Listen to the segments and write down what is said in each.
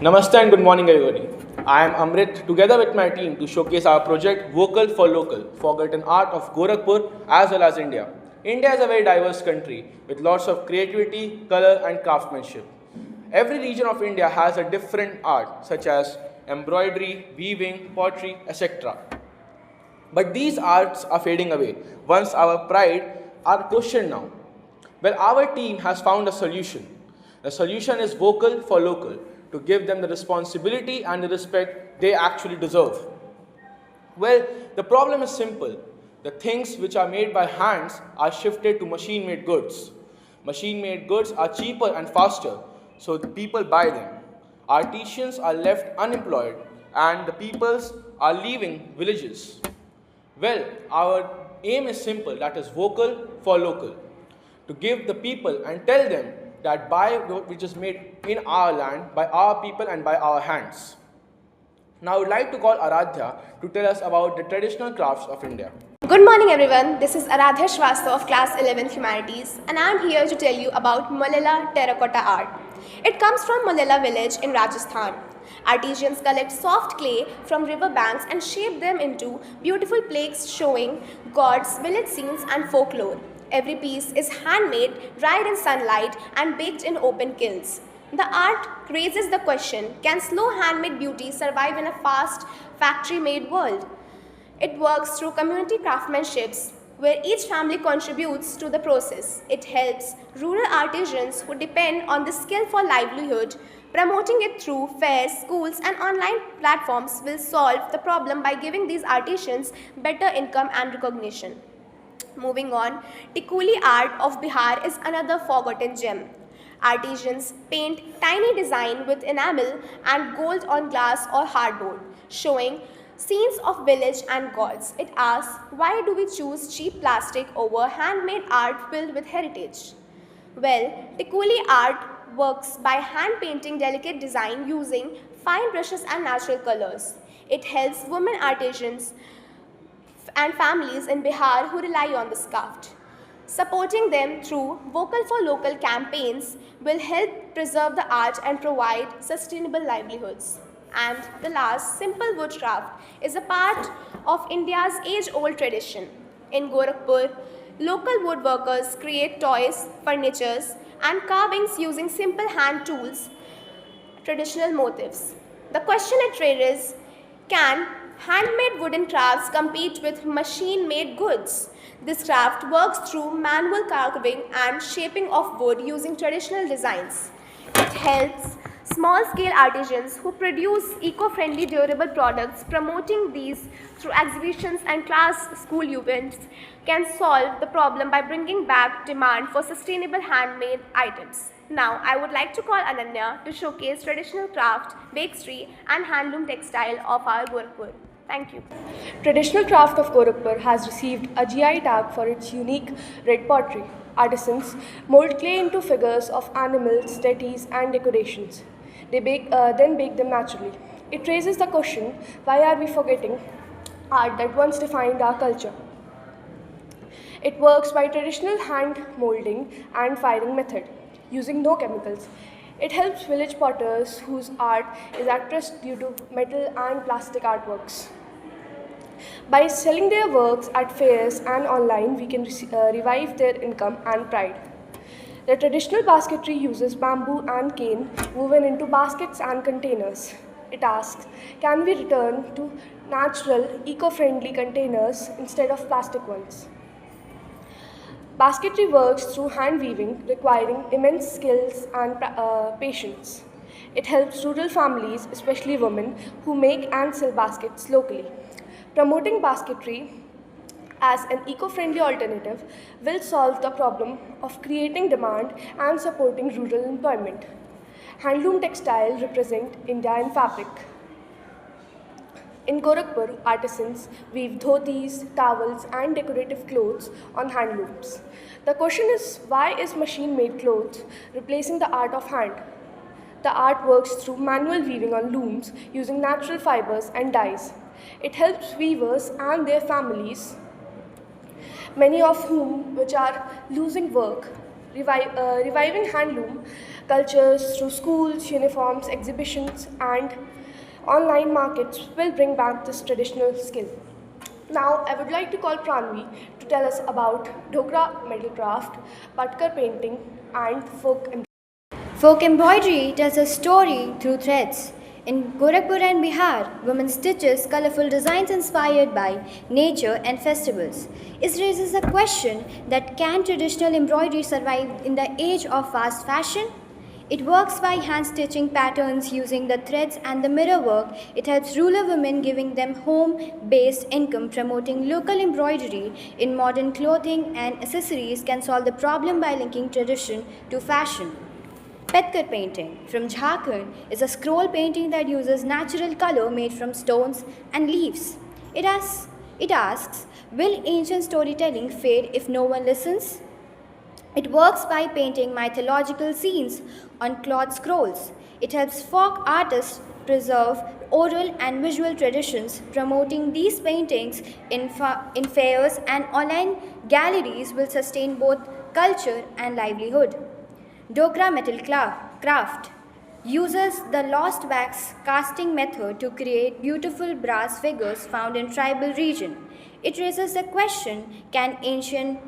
Namaste and good morning, everybody. I am Amrit, together with my team, to showcase our project Vocal for Local, Forgotten Art of Gorakhpur as well as India. India is a very diverse country with lots of creativity, color, and craftsmanship. Every region of India has a different art, such as embroidery, weaving, pottery, etc. But these arts are fading away once our pride are questioned now. Well, our team has found a solution. The solution is vocal for local to give them the responsibility and the respect they actually deserve. Well, the problem is simple. The things which are made by hands are shifted to machine made goods. Machine made goods are cheaper and faster, so the people buy them. Artisans are left unemployed, and the peoples are leaving villages. Well, our aim is simple, that is vocal for local, to give the people and tell them that buy which is made in our land by our people and by our hands. Now I would like to call Aradhya to tell us about the traditional crafts of India. Good morning everyone, this is Aradhya Shrivastava of class 11th Humanities and I am here to tell you about Malala terracotta art. It comes from Malala village in Rajasthan. Artisans collect soft clay from river banks and shape them into beautiful plaques showing gods, village scenes and folklore. Every piece is handmade, dried in sunlight and baked in open kilns. The art raises the question, can slow handmade beauty survive in a fast, factory-made world? It works through community craftsmanships, where each family contributes to the process. It helps rural artisans who depend on this skill for livelihood. Promoting it through fairs, schools and online platforms will solve the problem by giving these artisans better income and recognition. Moving on, Tikuli art of Bihar is another forgotten gem. Artisans paint tiny design with enamel and gold on glass or hardboard, showing scenes of village and gods. It asks, why do we choose cheap plastic over handmade art filled with heritage? Well, Tikuli art works by hand painting delicate design using fine brushes and natural colors. It helps women artisans and families in Bihar who rely on this craft. Supporting them through Vocal for Local campaigns will help preserve the art and provide sustainable livelihoods. And the last, simple woodcraft is a part of India's age-old tradition. In Gorakhpur, local woodworkers create toys, furniture, and carvings using simple hand tools, traditional motifs. The question it raises, can handmade wooden crafts compete with machine-made goods? This craft works through manual carving and shaping of wood using traditional designs. It helps small-scale artisans who produce eco-friendly durable products. Promoting these through exhibitions and class school events can solve the problem by bringing back demand for sustainable handmade items. Now, I would like to call Ananya to showcase traditional craft, bakery and handloom textile of our Gorakhpur. Thank you. Traditional craft of Gorakhpur has received a GI tag for its unique red pottery. Artisans mold clay into figures of animals, deities, and decorations. They then bake them naturally. It raises the question, why are we forgetting art that once defined our culture? It works by traditional hand molding and firing method, using no chemicals. It helps village potters whose art is at risk due to metal and plastic artworks. By selling their works at fairs and online, we can revive their income and pride. The traditional basketry uses bamboo and cane woven into baskets and containers. It asks, can we return to natural, eco-friendly containers instead of plastic ones? Basketry works through hand weaving, requiring immense skills and patience. It helps rural families, especially women, who make and sell baskets locally. Promoting basketry as an eco-friendly alternative will solve the problem of creating demand and supporting rural employment. Handloom textile represent India in fabric. In Gorakhpur, artisans weave dhotis, towels and decorative clothes on handlooms. The question is, why is machine-made clothes replacing the art of hand? The art works through manual weaving on looms using natural fibers and dyes. It helps weavers and their families, many of whom which are losing work. Reviving handloom Cultures through schools, uniforms, exhibitions, and online markets will bring back this traditional skill. Now, I would like to call Pranvi to tell us about Dhokra metal craft, Patkar painting, and folk embroidery. Folk embroidery tells a story through threads. In Gorakhpur and Bihar, women stitches colorful designs inspired by nature and festivals. It raises a question that can traditional embroidery survive in the age of fast fashion? It works by hand stitching patterns using the threads and the mirror work. It helps rural women, giving them home based income. Promoting local embroidery in modern clothing and accessories can solve the problem by linking tradition to fashion. Petkar painting from Jharkhand is a scroll painting that uses natural color made from stones and leaves. It asks, will ancient storytelling fade if no one listens? It works by painting mythological scenes on cloth scrolls. It helps folk artists preserve oral and visual traditions. Promoting these paintings in fairs and online galleries will sustain both culture and livelihood. Dokra metal craft uses the lost wax casting method to create beautiful brass figures found in tribal region. It raises the question, can ancient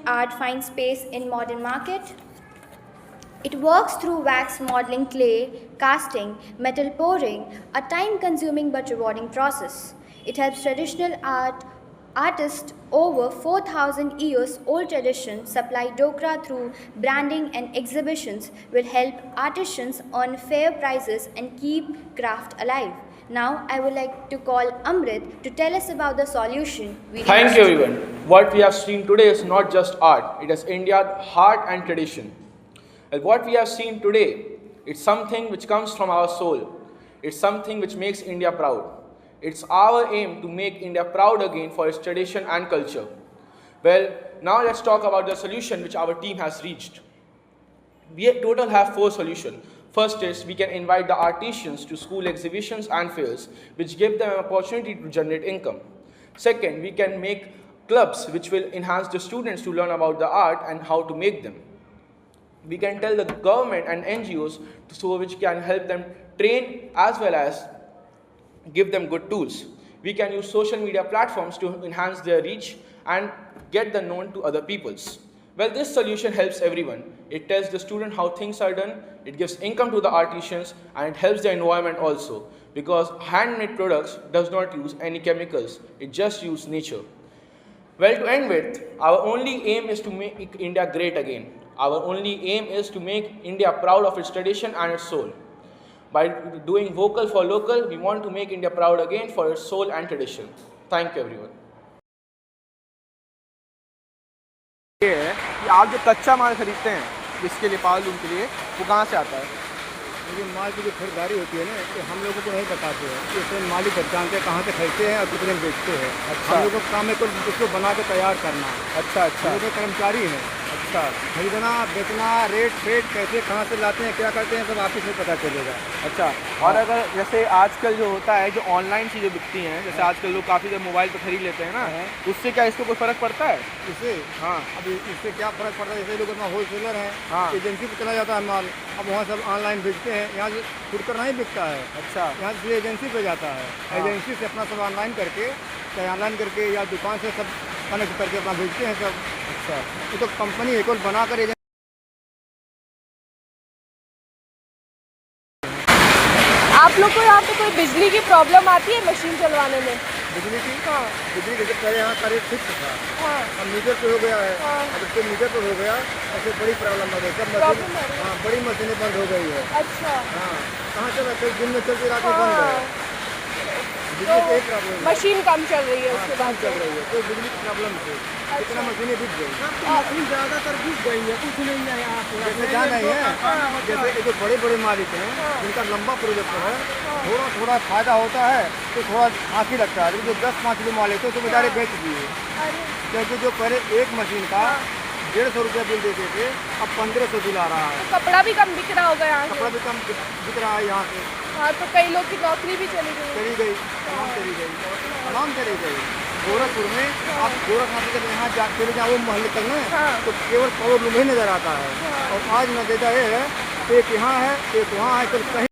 art find space in modern market? It works through wax modeling, clay casting, metal pouring, a time-consuming but rewarding process. It helps traditional artists over 4,000 years old tradition supply Dokra through branding and exhibitions will help artisans earn fair prices and keep craft alive. Now I would like to call Amrit to tell us about the solution we Thank reached. you everyone. What we have seen today is not just art, it is India's heart and tradition. And what we have seen today, it's something which comes from our soul. It's something which makes India proud. It's our aim to make India proud again for its tradition and culture. Well, now let's talk about the solution which our team has reached. We in total have 4 solutions. First is we can invite the artisans to school exhibitions and fairs, which give them an opportunity to generate income. Second, we can make clubs which will enhance the students to learn about the art and how to make them. We can tell the government and NGOs so which can help them train as well as give them good tools. We can use social media platforms to enhance their reach and get them known to other peoples. Well, this solution helps everyone. It tells the student how things are done, it gives income to the artisans, and it helps the environment also, because handmade products does not use any chemicals, it just uses nature. Well, to end with, our only aim is to make India great again. Our only aim is to make India proud of its tradition and its soul. By doing vocal for local, we want to make India proud again for its soul and tradition. Thank you everyone. ये है कि आप जो कच्चा माल खरीदते हैं जिसके लिए पावर लूम के लिए, वो कहाँ से आता है? ये माल की जो खरीदारी होती है ना, ये हम लोगों को नहीं बताते हैं कि इसमें मालिक जानते हैं कहाँ से खरीदते हैं और कितने में बेचते हैं। अच्छा। हम लोगों का काम है कुछ उसको बना के तैयार करना। अच्छा अच्छा हम लोग कर्मचारी हैं। अच्छा खरीदना, बेचना, रेट कैसे कहाँ से लाते हैं, क्या करते हैं, सब ऑफिस में पता चलेगा। अच्छा। और अगर जैसे आजकल जो होता है, जो ऑनलाइन चीज़ें बिकती हैं, जैसे आजकल लोग काफ़ी जब मोबाइल पर खरीद लेते हैं ना, उससे क्या इसको कोई फ़र्क पड़ता है? इससे हाँ। अब इससे क्या फ़र्क पड़ता है? जैसे लोग अपना होलसेलर हैं, हाँ। एजेंसी पर चला जाता है माल, अब वहाँ सब ऑनलाइन बेचते हैं, यहाँ से फुटकर नहीं बिकता है। अच्छा। यहाँ से एजेंसी पे जाता है, एजेंसी से अपना सब ऑनलाइन करके, चाहे ऑनलाइन करके या दुकान से सब कनेक्ट करके अपना बेचते हैं सब। अच्छा। ये तो कंपनी एक और बनाकर आप लोग को यहाँ पे कोई बिजली की प्रॉब्लम आती है मशीन चलवाने में? बिजली की? हाँ। बिजली जैसे पहले यहाँ का रेट फिक्स था, हाँ। अब मीटर पे हो गया है। हाँ। अब इसके मीटर पे हो गया, ऐसे बड़ी प्रॉब्लम आ गई, सब प्रॉब्लम मशीन, आ रही है। हाँ, बड़ी मशीनें बंद हो गई है। अच्छा। हाँ, कहाँ चल रहा है? दिन में चलती, रात में बंद है। हाँ। बिजली की एक प्रॉब्लम है। मशीन कम चल रही है हाँ, उसके कम बाद चल रही है, तो बिजली की प्रॉब्लम से कितना मशीनें बिक गई। मशीन ज़्यादातर बिक गई है, कुछ नहीं है यहाँ पे। जैसे जान नहीं है, जैसे जो बड़े बड़े मालिक हैं, जिनका लंबा प्रोजेक्ट है, थोड़ा फायदा होता है तो थोड़ा आँखी लगता है, लेकिन जो 10-5 किलो माल लेते हैं तो बेचारे बेच दिए। क्योंकि जो पहले एक मशीन का 150 रुपया बिल देते थे, अब 1500 बिल आ रहा है। कपड़ा भी कम बिक रहा होगा यहाँ कपड़ा से। भी कम बिक रहा है यहाँ से। हाँ, तो कई लोग की नौकरी भी चली गई। तमाम चली गई। गोरखपुर में आप गोरखनाथ जब यहाँ जा चले जाओ वो मोहल्ले तक ना, तो केवल पावर लूम ही नज़र आता है। और आज नतीजा ये है, एक यहाँ है, एक वहाँ है, तो कहीं